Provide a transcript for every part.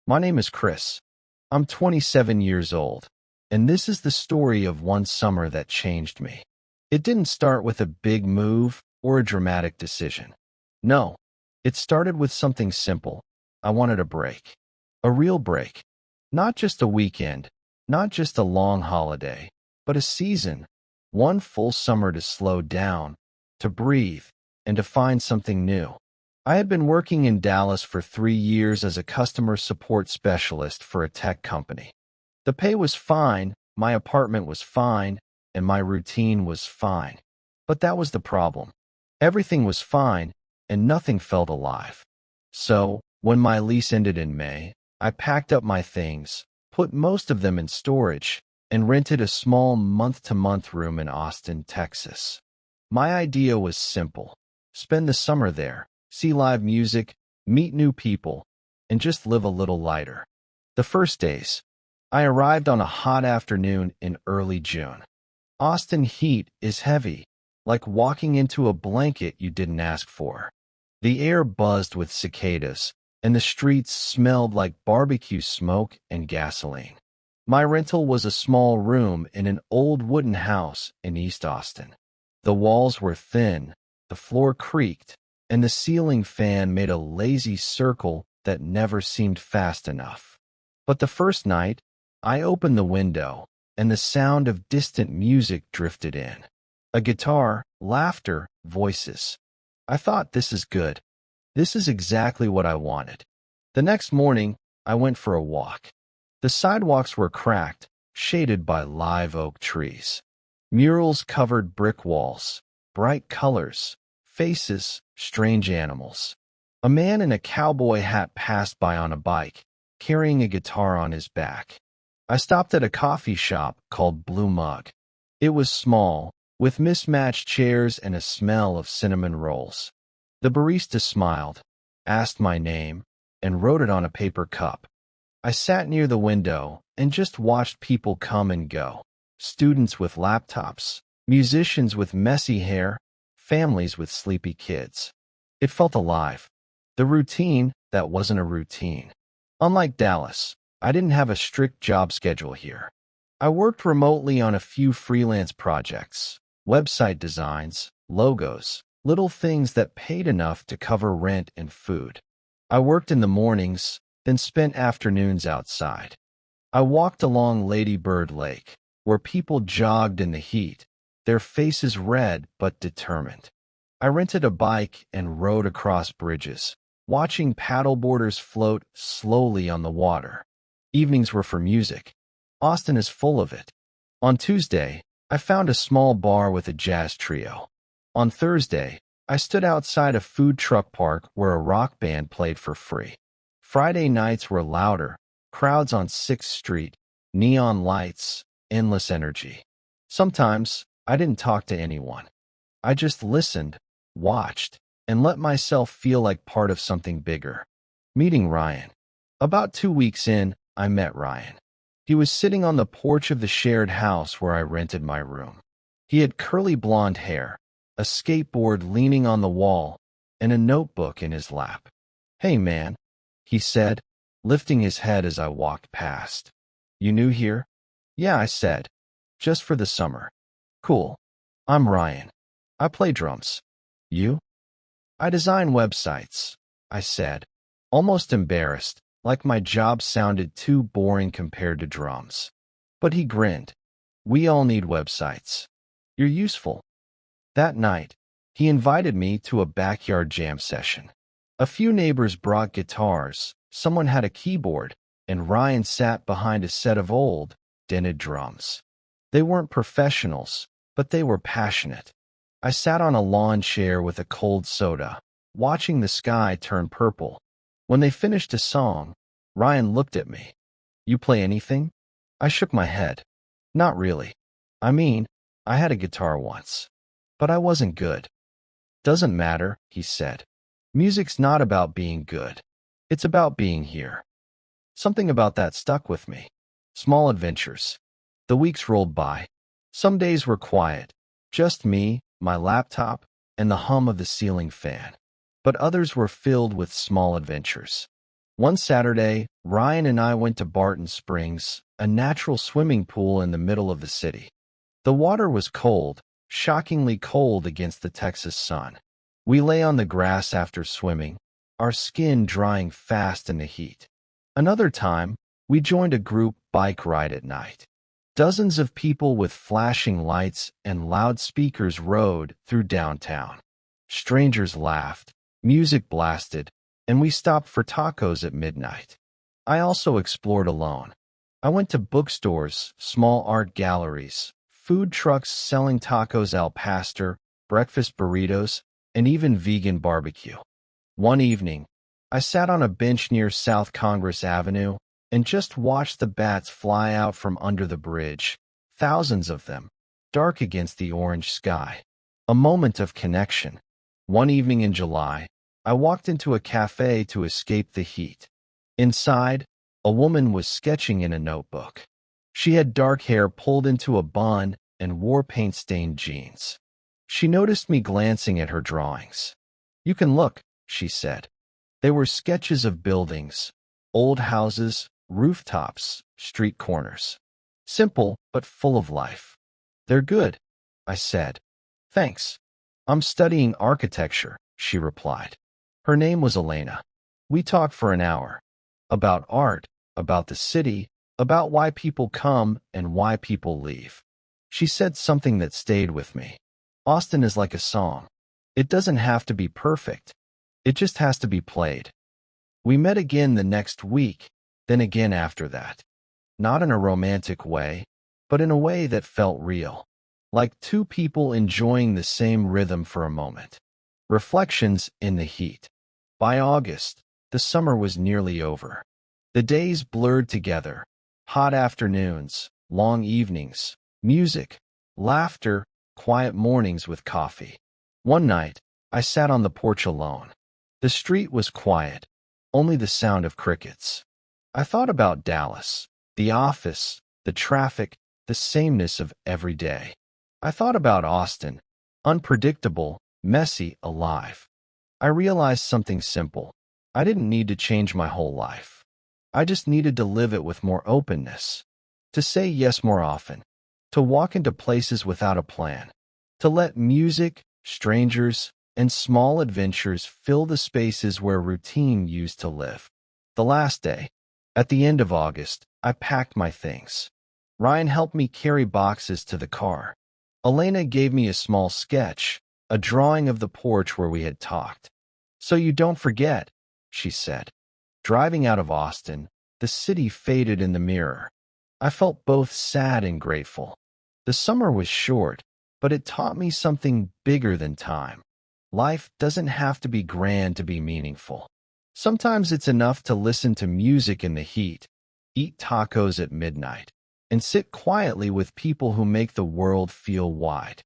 My name is Chris. I'm 27 years old, and this is the story of one summer that changed me. It didn't start with a big move or a dramatic decision. No, it started with something simple. I wanted a break. A real break. Not just a weekend, not just a long holiday, but a season. One full summer to slow down, to breathe, and to find something new. I had been working in Dallas for 3 years as a customer support specialist for a tech company. The pay was fine, my apartment was fine, and my routine was fine. But that was the problem. Everything was fine, and nothing felt alive. So, when my lease ended in May, I packed up my things, put most of them in storage, and rented a small month-to-month room in Austin, Texas. My idea was simple. Spend the summer there, see live music, meet new people, and just live a little lighter. The first days, I arrived on a hot afternoon in early June. Austin heat is heavy, like walking into a blanket you didn't ask for. The air buzzed with cicadas, and the streets smelled like barbecue smoke and gasoline. My rental was a small room in an old wooden house in East Austin. The walls were thin, the floor creaked, and the ceiling fan made a lazy circle that never seemed fast enough. But the first night, I opened the window, and the sound of distant music drifted in. A guitar, laughter, voices. I thought, this is good. This is exactly what I wanted. The next morning, I went for a walk. The sidewalks were cracked, shaded by live oak trees. Murals covered brick walls, bright colors, faces, strange animals. A man in a cowboy hat passed by on a bike, carrying a guitar on his back. I stopped at a coffee shop called Blue Mug. It was small, with mismatched chairs and a smell of cinnamon rolls. The barista smiled, asked my name, and wrote it on a paper cup. I sat near the window and just watched people come and go. Students with laptops, musicians with messy hair, families with sleepy kids. It felt alive. The routine that wasn't a routine. Unlike Dallas, I didn't have a strict job schedule here. I worked remotely on a few freelance projects, website designs, logos, little things that paid enough to cover rent and food. I worked in the mornings, then spent afternoons outside. I walked along Lady Bird Lake, where people jogged in the heat, their faces red but determined. I rented a bike and rode across bridges, watching paddleboarders float slowly on the water. Evenings were for music. Austin is full of it. On Tuesday, I found a small bar with a jazz trio. On Thursday, I stood outside a food truck park where a rock band played for free. Friday nights were louder, crowds on 6th Street, neon lights, endless energy. Sometimes, I didn't talk to anyone. I just listened, watched, and let myself feel like part of something bigger. Meeting Ryan. About 2 weeks in, I met Ryan. He was sitting on the porch of the shared house where I rented my room. He had curly blonde hair, a skateboard leaning on the wall, and a notebook in his lap. "Hey, man," he said, lifting his head as I walked past. "You new here?" "Yeah," I said. "Just for the summer." "Cool. I'm Ryan. I play drums." "You?" "I design websites," I said, almost embarrassed, like my job sounded too boring compared to drums. But he grinned. "We all need websites. You're useful." That night, he invited me to a backyard jam session. A few neighbors brought guitars, someone had a keyboard, and Ryan sat behind a set of old, dented drums. They weren't professionals, but they were passionate. I sat on a lawn chair with a cold soda, watching the sky turn purple. When they finished a song, Ryan looked at me. "You play anything?" I shook my head. "Not really. I mean, I had a guitar once. But I wasn't good." "Doesn't matter," he said. "Music's not about being good. It's about being here." Something about that stuck with me. Small adventures. The weeks rolled by. Some days were quiet, just me, my laptop, and the hum of the ceiling fan. But others were filled with small adventures. One Saturday, Ryan and I went to Barton Springs, a natural swimming pool in the middle of the city. The water was cold, shockingly cold against the Texas sun. We lay on the grass after swimming, our skin drying fast in the heat. Another time, we joined a group bike ride at night. Dozens of people with flashing lights and loudspeakers rode through downtown. Strangers laughed, music blasted, and we stopped for tacos at midnight. I also explored alone. I went to bookstores, small art galleries, food trucks selling tacos al pastor, breakfast burritos, and even vegan barbecue. One evening, I sat on a bench near South Congress Avenue and just watched the bats fly out from under the bridge, thousands of them, dark against the orange sky. A moment of connection. One evening in July, I walked into a cafe to escape the heat. Inside, a woman was sketching in a notebook. She had dark hair pulled into a bun and wore paint-stained jeans. She noticed me glancing at her drawings. "You can look," she said. They were sketches of buildings, old houses, rooftops, street corners. Simple, but full of life. "They're good," I said. "Thanks. I'm studying architecture," she replied. Her name was Elena. We talked for an hour. About art, about the city, about why people come and why people leave. She said something that stayed with me. Austin is like a song. It doesn't have to be perfect. It just has to be played. We met again the next week, then again after that. Not in a romantic way, but in a way that felt real. Like two people enjoying the same rhythm for a moment. Reflections in the heat. By August, the summer was nearly over. The days blurred together. Hot afternoons, long evenings, music, laughter, quiet mornings with coffee. One night, I sat on the porch alone. The street was quiet, only the sound of crickets. I thought about Dallas, the office, the traffic, the sameness of every day. I thought about Austin, unpredictable, messy, alive. I realized something simple. I didn't need to change my whole life. I just needed to live it with more openness, to say yes more often, to walk into places without a plan, to let music, strangers, and small adventures fill the spaces where routine used to live. The last day, at the end of August, I packed my things. Ryan helped me carry boxes to the car. Elena gave me a small sketch, a drawing of the porch where we had talked. "So you don't forget," she said. Driving out of Austin, the city faded in the mirror. I felt both sad and grateful. The summer was short, but it taught me something bigger than time. Life doesn't have to be grand to be meaningful. Sometimes it's enough to listen to music in the heat, eat tacos at midnight, and sit quietly with people who make the world feel wide.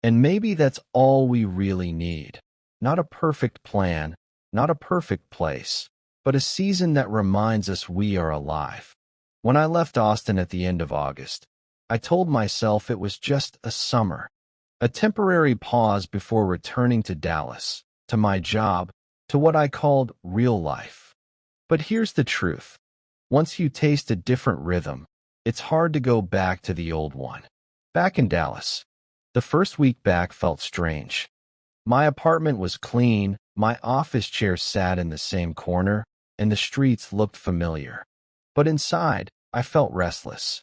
And maybe that's all we really need. Not a perfect plan, not a perfect place, but a season that reminds us we are alive. When I left Austin at the end of August, I told myself it was just a summer, a temporary pause before returning to Dallas, to my job, to what I called real life. But here's the truth. Once you taste a different rhythm, it's hard to go back to the old one. Back in Dallas, the first week back felt strange. My apartment was clean, my office chair sat in the same corner, and the streets looked familiar. But inside, I felt restless.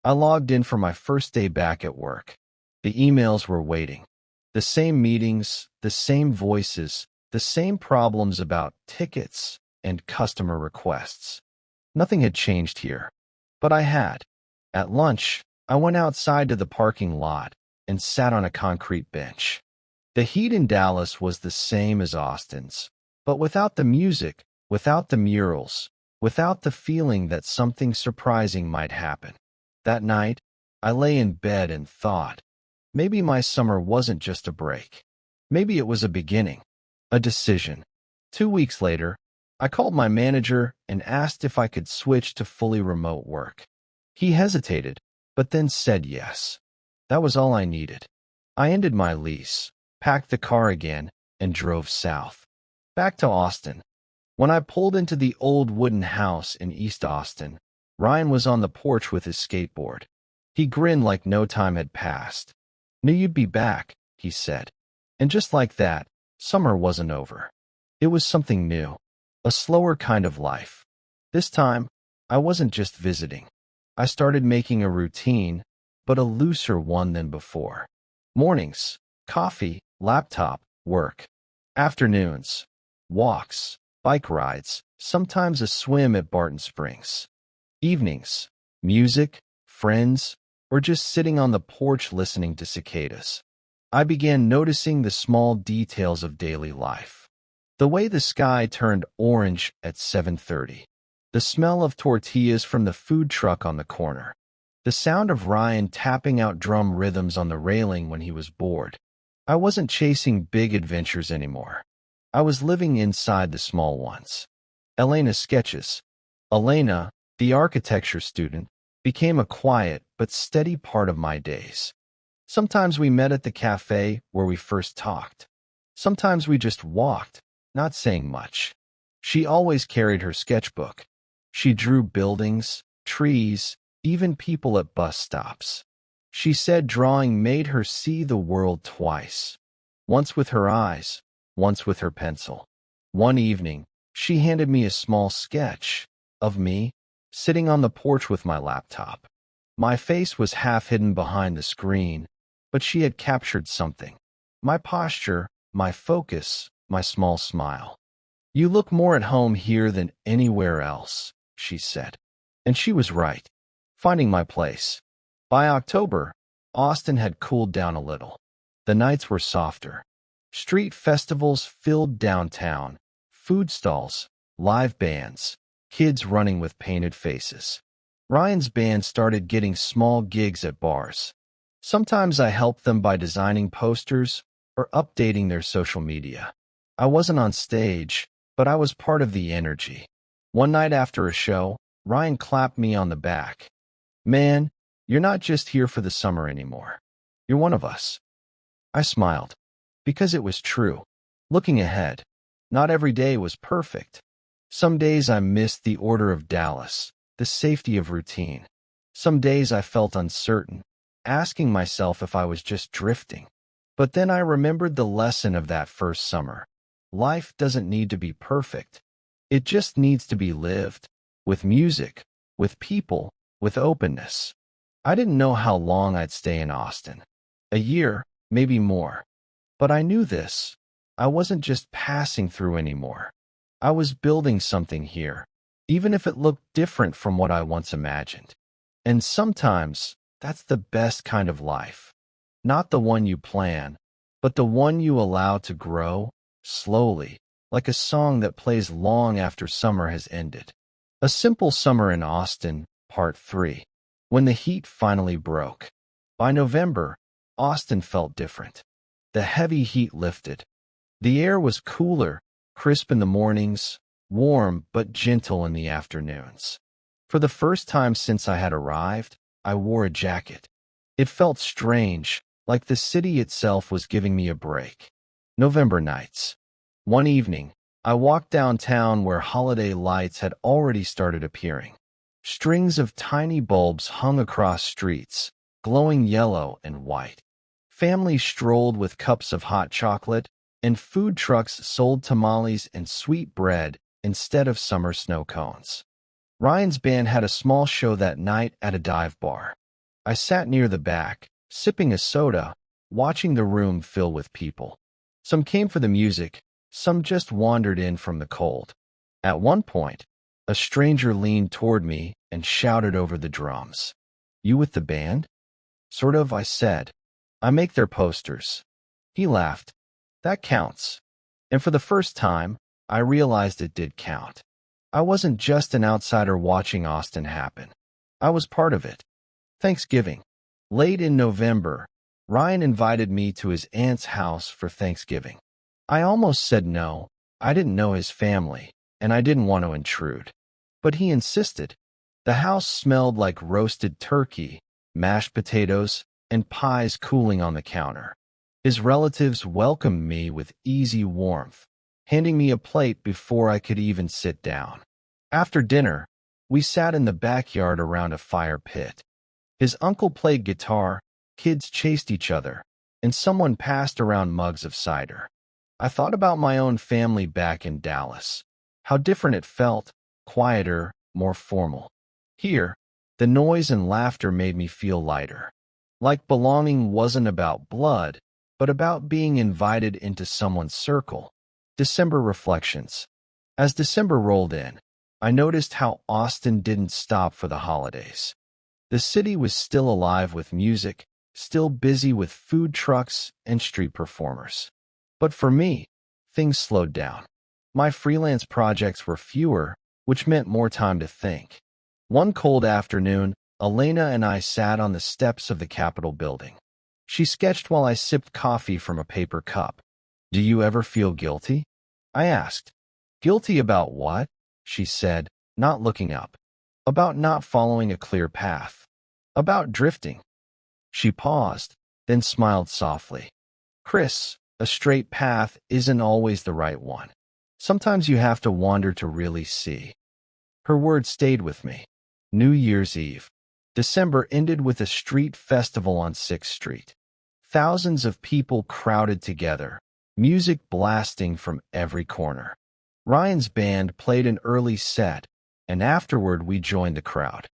I logged in for my first day back at work. The emails were waiting. The same meetings, the same voices, the same problems about tickets and customer requests. Nothing had changed here, but I had. At lunch, I went outside to the parking lot and sat on a concrete bench. The heat in Dallas was the same as Austin's, but without the music, without the murals, without the feeling that something surprising might happen. That night, I lay in bed and thought, maybe my summer wasn't just a break. Maybe it was a beginning, a decision. 2 weeks later, I called my manager and asked if I could switch to fully remote work. He hesitated, but then said yes. That was all I needed. I ended my lease, packed the car again, and drove south. Back to Austin. When I pulled into the old wooden house in East Austin, Ryan was on the porch with his skateboard. He grinned like no time had passed. "Knew you'd be back," he said. And just like that, summer wasn't over. It was something new, a slower kind of life. This time, I wasn't just visiting. I started making a routine, but a looser one than before. Mornings, coffee, laptop, work. Afternoons, walks, bike rides, sometimes a swim at Barton Springs. Evenings, music, friends, or just sitting on the porch listening to cicadas. I began noticing the small details of daily life. The way the sky turned orange at 7:30. The smell of tortillas from the food truck on the corner. The sound of Ryan tapping out drum rhythms on the railing when he was bored. I wasn't chasing big adventures anymore. I was living inside the small ones. Elena's sketches. Elena, the architecture student, became a quiet but steady part of my days. Sometimes we met at the cafe where we first talked. Sometimes we just walked, not saying much. She always carried her sketchbook. She drew buildings, trees, even people at bus stops. She said drawing made her see the world twice. Once with her eyes, once with her pencil. One evening, she handed me a small sketch of me sitting on the porch with my laptop. My face was half hidden behind the screen, but she had captured something. My posture, my focus, my small smile. "You look more at home here than anywhere else," she said. And she was right. Finding my place. By October, Austin had cooled down a little. The nights were softer. Street festivals filled downtown, food stalls, live bands, kids running with painted faces. Ryan's band started getting small gigs at bars. Sometimes I helped them by designing posters or updating their social media. I wasn't on stage, but I was part of the energy. One night after a show, Ryan clapped me on the back. "Man, you're not just here for the summer anymore. You're one of us." I smiled, because it was true. Looking ahead, not every day was perfect. Some days I missed the order of Dallas, the safety of routine. Some days I felt uncertain, asking myself if I was just drifting. But then I remembered the lesson of that first summer. Life doesn't need to be perfect. It just needs to be lived, with music, with people, with openness. I didn't know how long I'd stay in Austin. A year, maybe more. But I knew this. I wasn't just passing through anymore. I was building something here, even if it looked different from what I once imagined. And sometimes, that's the best kind of life. Not the one you plan, but the one you allow to grow, slowly, like a song that plays long after summer has ended. A Simple Summer in Austin, Part 3. When the heat finally broke. By November, Austin felt different. The heavy heat lifted. The air was cooler, crisp in the mornings, warm but gentle in the afternoons. For the first time since I had arrived, I wore a jacket. It felt strange, like the city itself was giving me a break. November nights. One evening, I walked downtown where holiday lights had already started appearing. Strings of tiny bulbs hung across streets, glowing yellow and white. Families strolled with cups of hot chocolate, and food trucks sold tamales and sweet bread instead of summer snow cones. Ryan's band had a small show that night at a dive bar. I sat near the back, sipping a soda, watching the room fill with people. Some came for the music, some just wandered in from the cold. At one point, a stranger leaned toward me and shouted over the drums. "You with the band?" "Sort of," I said. "I make their posters." He laughed. "That counts." And for the first time, I realized it did count. I wasn't just an outsider watching Austin happen. I was part of it. Thanksgiving. Late in November, Ryan invited me to his aunt's house for Thanksgiving. I almost said no. I didn't know his family, and I didn't want to intrude. But he insisted. The house smelled like roasted turkey, mashed potatoes, and pies cooling on the counter. His relatives welcomed me with easy warmth. handing me a plate before I could even sit down. After dinner, we sat in the backyard around a fire pit. His uncle played guitar, kids chased each other, and someone passed around mugs of cider. I thought about my own family back in Dallas, how different it felt, quieter, more formal. Here, the noise and laughter made me feel lighter. Like belonging wasn't about blood, but about being invited into someone's circle. December reflections. As December rolled in, I noticed how Austin didn't stop for the holidays. The city was still alive with music, still busy with food trucks and street performers. But for me, things slowed down. My freelance projects were fewer, which meant more time to think. One cold afternoon, Elena and I sat on the steps of the Capitol building. She sketched while I sipped coffee from a paper cup. "Do you ever feel guilty?" I asked. "Guilty about what?" she said, not looking up. "About not following a clear path. About drifting." She paused, then smiled softly. "Chris, a straight path isn't always the right one. Sometimes you have to wander to really see." Her words stayed with me. New Year's Eve. December ended with a street festival on 6th Street. Thousands of people crowded together, music blasting from every corner. Ryan's band played an early set, and afterward we joined the crowd.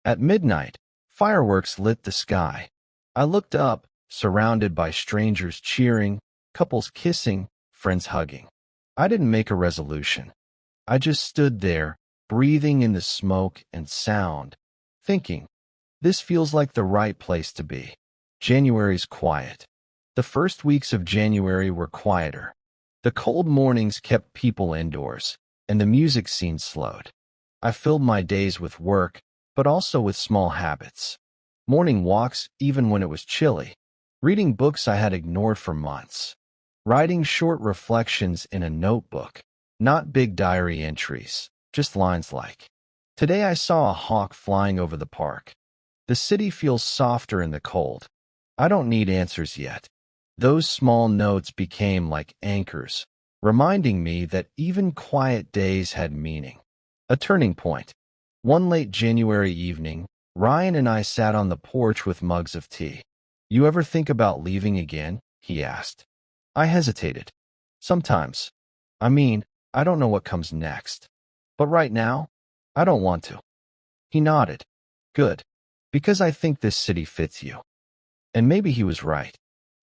At midnight, fireworks lit the sky. I looked up, surrounded by strangers cheering, couples kissing, friends hugging. I didn't make a resolution. I just stood there, breathing in the smoke and sound, thinking, this feels like the right place to be. January's quiet. The first weeks of January were quieter. The cold mornings kept people indoors, and the music scene slowed. I filled my days with work, but also with small habits. Morning walks, even when it was chilly. Reading books I had ignored for months. Writing short reflections in a notebook. Not big diary entries, just lines like, "Today I saw a hawk flying over the park." The city feels softer in the cold. I don't need answers yet. Those small notes became like anchors, reminding me that even quiet days had meaning. A turning point. One late January evening, Ryan and I sat on the porch with mugs of tea. "You ever think about leaving again?" he asked. I hesitated. "Sometimes. I don't know what comes next. But right now, I don't want to." He nodded. "Good. Because I think this city fits you." And maybe he was right.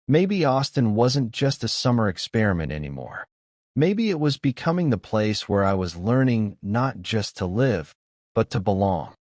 Maybe Austin wasn't just a summer experiment anymore. Maybe it was becoming the place where I was learning not just to live, but to belong.